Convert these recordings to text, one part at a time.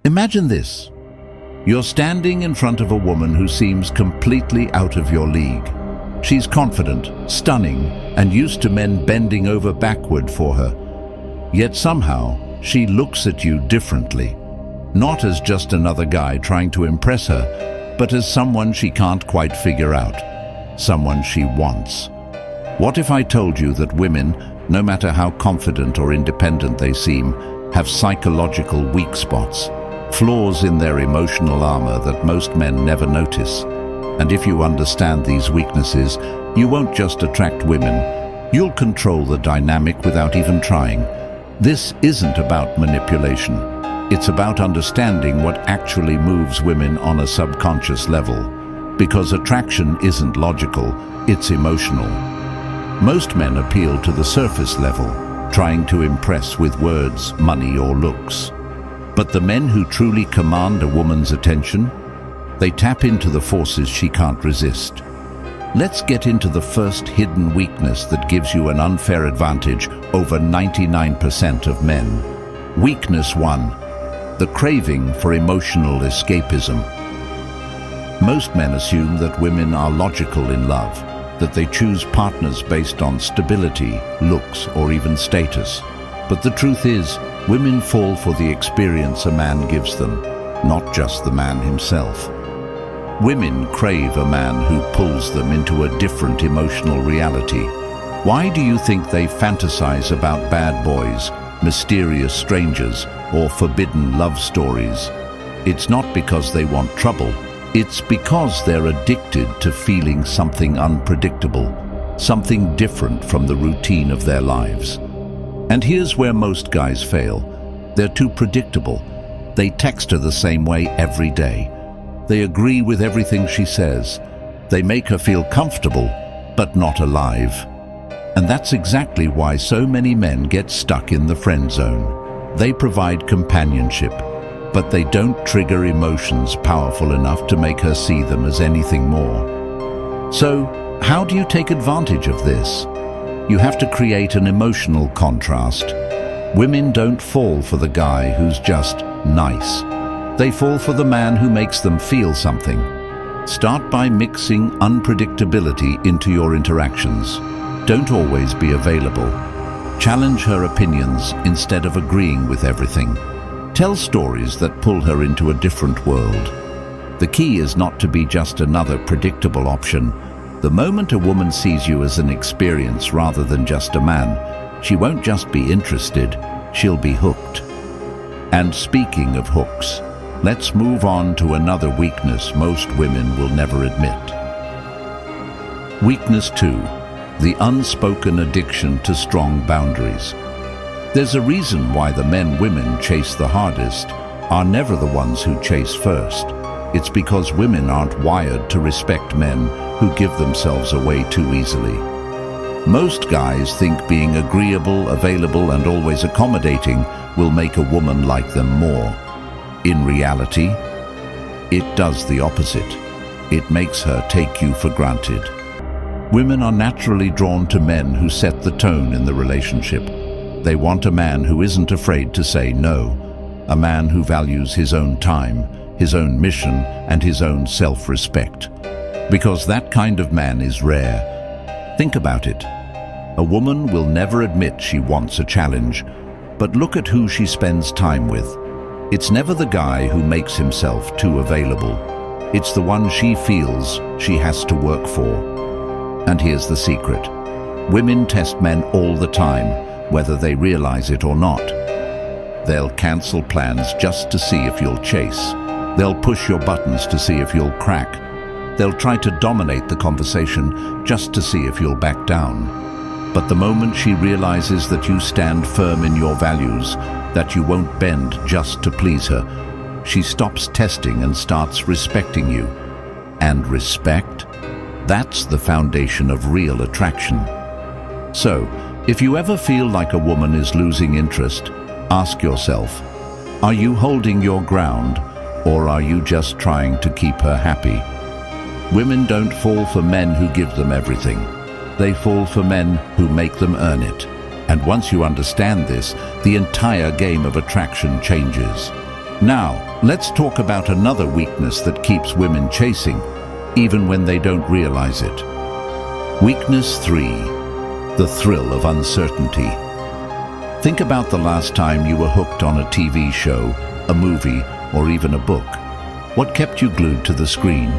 Imagine this. You're standing in front of a woman who seems completely out of your league. She's confident, stunning, and used to men bending over backward for her. Yet somehow, she looks at you differently. Not as just another guy trying to impress her, but as someone she can't quite figure out. Someone she wants. What if I told you that women, no matter how confident or independent they seem, have psychological weak spots? Flaws in their emotional armor that most men never notice. And if you understand these weaknesses, you won't just attract women, you'll control the dynamic without even trying. This isn't about manipulation. It's about understanding what actually moves women on a subconscious level. Because attraction isn't logical, it's emotional. Most men appeal to the surface level, trying to impress with words, money, or looks. But the men who truly command a woman's attention, they tap into the forces she can't resist. Let's get into the first hidden weakness that gives you an unfair advantage over 99% of men. Weakness 1. The craving for emotional escapism. Most men assume that women are logical in love, that they choose partners based on stability, looks, or even status. But the truth is, women fall for the experience a man gives them, not just the man himself. Women crave a man who pulls them into a different emotional reality. Why do you think they fantasize about bad boys, mysterious strangers, or forbidden love stories? It's not because they want trouble. It's because they're addicted to feeling something unpredictable, something different from the routine of their lives. And here's where most guys fail. They're too predictable. They text her the same way every day. They agree with everything she says. They make her feel comfortable, but not alive. And that's exactly why so many men get stuck in the friend zone. They provide companionship, but they don't trigger emotions powerful enough to make her see them as anything more. So, how do you take advantage of this? You have to create an emotional contrast. Women don't fall for the guy who's just nice. They fall for the man who makes them feel something. Start by mixing unpredictability into your interactions. Don't always be available. Challenge her opinions instead of agreeing with everything. Tell stories that pull her into a different world. The key is not to be just another predictable option. The moment a woman sees you as an experience rather than just a man, she won't just be interested, she'll be hooked. And speaking of hooks, let's move on to another weakness most women will never admit. Weakness 2, the unspoken addiction to strong boundaries. There's a reason why the men women chase the hardest are never the ones who chase first. It's because women aren't wired to respect men who give themselves away too easily. Most guys think being agreeable, available, and always accommodating will make a woman like them more. In reality, it does the opposite. It makes her take you for granted. Women are naturally drawn to men who set the tone in the relationship. They want a man who isn't afraid to say no, a man who values his own time, his own mission, and his own self-respect. Because that kind of man is rare. Think about it. A woman will never admit she wants a challenge, but look at who she spends time with. It's never the guy who makes himself too available. It's the one she feels she has to work for. And here's the secret. Women test men all the time, whether they realize it or not. They'll cancel plans just to see if you'll chase. They'll push your buttons to see if you'll crack. They'll try to dominate the conversation just to see if you'll back down. But the moment she realizes that you stand firm in your values, that you won't bend just to please her, she stops testing and starts respecting you. And respect? That's the foundation of real attraction. So, if you ever feel like a woman is losing interest, ask yourself, are you holding your ground, or are you just trying to keep her happy? Women don't fall for men who give them everything. They fall for men who make them earn it. And once you understand this, the entire game of attraction changes. Now, let's talk about another weakness that keeps women chasing, even when they don't realize it. Weakness 3, the thrill of uncertainty. Think about the last time you were hooked on a TV show, a movie, or even a book. What kept you glued to the screen?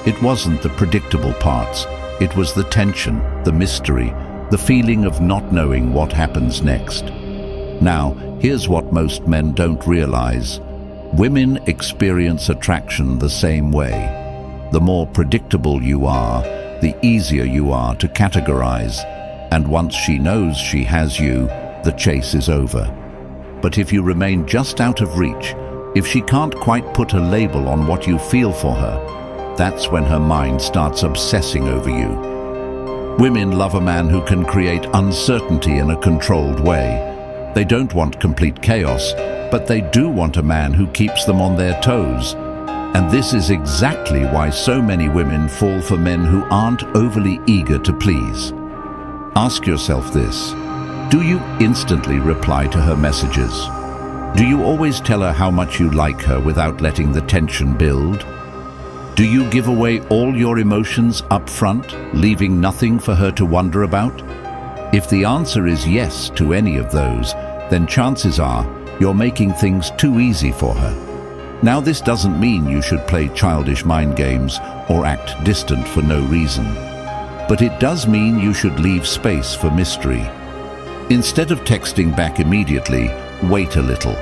It wasn't the predictable parts. It was the tension, the mystery, the feeling of not knowing what happens next. Now, here's what most men don't realize. Women experience attraction the same way. The more predictable you are, the easier you are to categorize. And once she knows she has you, the chase is over. But if you remain just out of reach, if she can't quite put a label on what you feel for her, that's when her mind starts obsessing over you. Women love a man who can create uncertainty in a controlled way. They don't want complete chaos, but they do want a man who keeps them on their toes. And this is exactly why so many women fall for men who aren't overly eager to please. Ask yourself this: do you instantly reply to her messages? Do you always tell her how much you like her without letting the tension build? Do you give away all your emotions up front, leaving nothing for her to wonder about? If the answer is yes to any of those, then chances are you're making things too easy for her. Now, this doesn't mean you should play childish mind games or act distant for no reason. But it does mean you should leave space for mystery. Instead of texting back immediately, wait a little.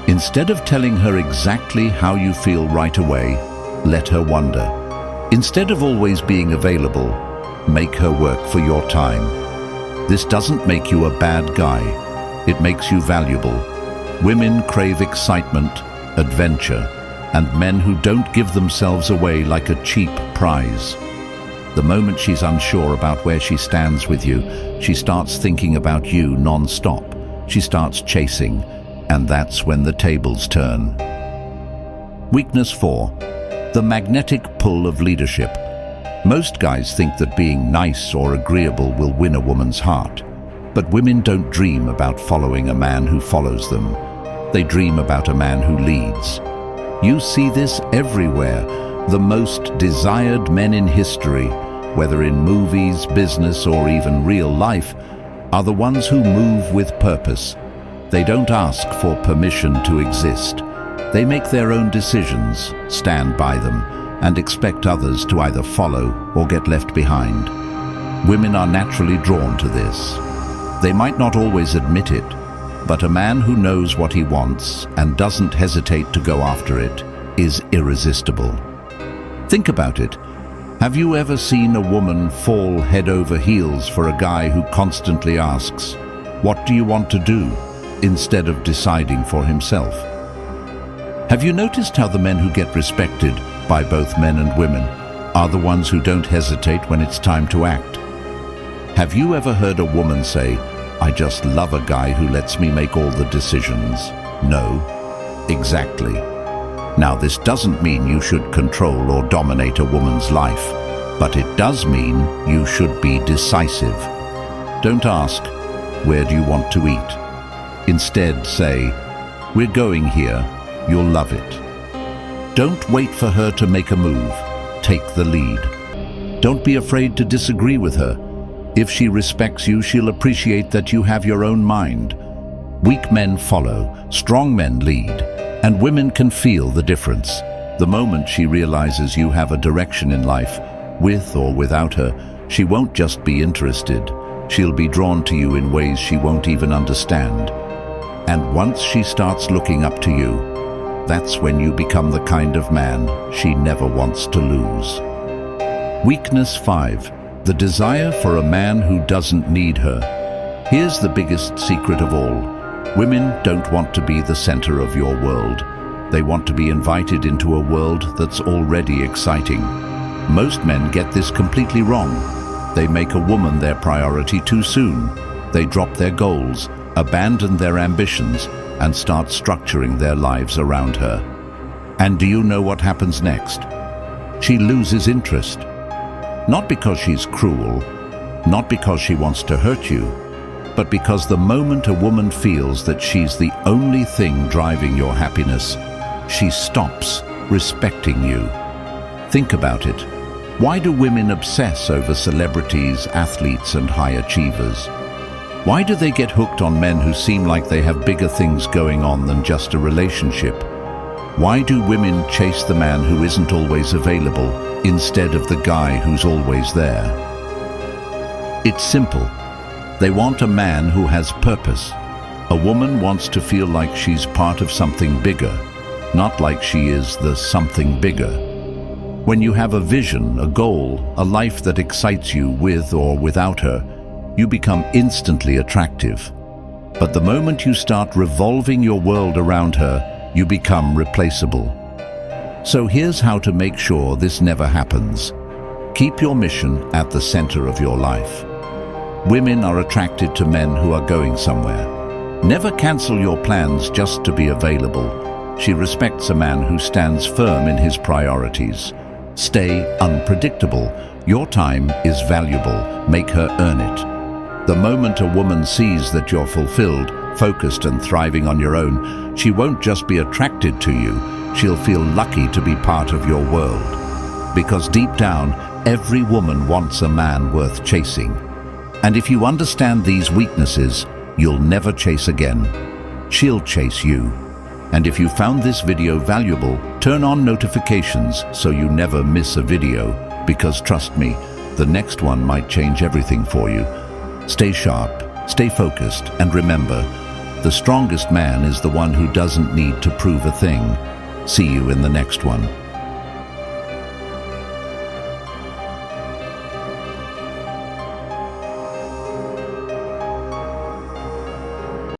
Instead of telling her exactly how you feel right away, let her wonder. Instead of always being available, make her work for your time. This doesn't make you a bad guy. It makes you valuable. Women crave excitement, adventure, and men who don't give themselves away like a cheap prize. The moment she's unsure about where she stands with you, she starts thinking about you non-stop. She starts chasing, and that's when the tables turn. Weakness 4, the magnetic pull of leadership. Most guys think that being nice or agreeable will win a woman's heart. But women don't dream about following a man who follows them. They dream about a man who leads. You see this everywhere. The most desired men in history, whether in movies, business, or even real life, are the ones who move with purpose. They don't ask for permission to exist. They make their own decisions, stand by them, and expect others to either follow or get left behind. Women are naturally drawn to this. They might not always admit it, but a man who knows what he wants and doesn't hesitate to go after it is irresistible. Think about it. Have you ever seen a woman fall head over heels for a guy who constantly asks, "What do you want to do?" instead of deciding for himself? Have you noticed how the men who get respected by both men and women are the ones who don't hesitate when it's time to act? Have you ever heard a woman say, "I just love a guy who lets me make all the decisions"? No, exactly. Now, this doesn't mean you should control or dominate a woman's life, but it does mean you should be decisive. Don't ask, "Where do you want to eat?" Instead, say, "We're going here, you'll love it." Don't wait for her to make a move. Take the lead. Don't be afraid to disagree with her. If she respects you, she'll appreciate that you have your own mind. Weak men follow, strong men lead, and women can feel the difference. The moment she realizes you have a direction in life, with or without her, she won't just be interested. She'll be drawn to you in ways she won't even understand. And once she starts looking up to you, that's when you become the kind of man she never wants to lose. Weakness 5. The desire for a man who doesn't need her. Here's the biggest secret of all. Women don't want to be the center of your world. They want to be invited into a world that's already exciting. Most men get this completely wrong. They make a woman their priority too soon. They drop their goals, abandon their ambitions, and start structuring their lives around her. And do you know what happens next? She loses interest. Not because she's cruel, not because she wants to hurt you, but because the moment a woman feels that she's the only thing driving your happiness, she stops respecting you. Think about it. Why do women obsess over celebrities, athletes, and high achievers? Why do they get hooked on men who seem like they have bigger things going on than just a relationship? Why do women chase the man who isn't always available instead of the guy who's always there? It's simple. They want a man who has purpose. A woman wants to feel like she's part of something bigger, not like she is the something bigger. When you have a vision, a goal, a life that excites you with or without her, you become instantly attractive. But the moment you start revolving your world around her, you become replaceable. So here's how to make sure this never happens. Keep your mission at the center of your life. Women are attracted to men who are going somewhere. Never cancel your plans just to be available. She respects a man who stands firm in his priorities. Stay unpredictable. Your time is valuable. Make her earn it. The moment a woman sees that you're fulfilled, focused, and thriving on your own, she won't just be attracted to you, she'll feel lucky to be part of your world. Because deep down, every woman wants a man worth chasing. And if you understand these weaknesses, you'll never chase again. She'll chase you. And if you found this video valuable, turn on notifications so you never miss a video, because trust me, the next one might change everything for you. Stay sharp, stay focused, and remember, the strongest man is the one who doesn't need to prove a thing. See you in the next one.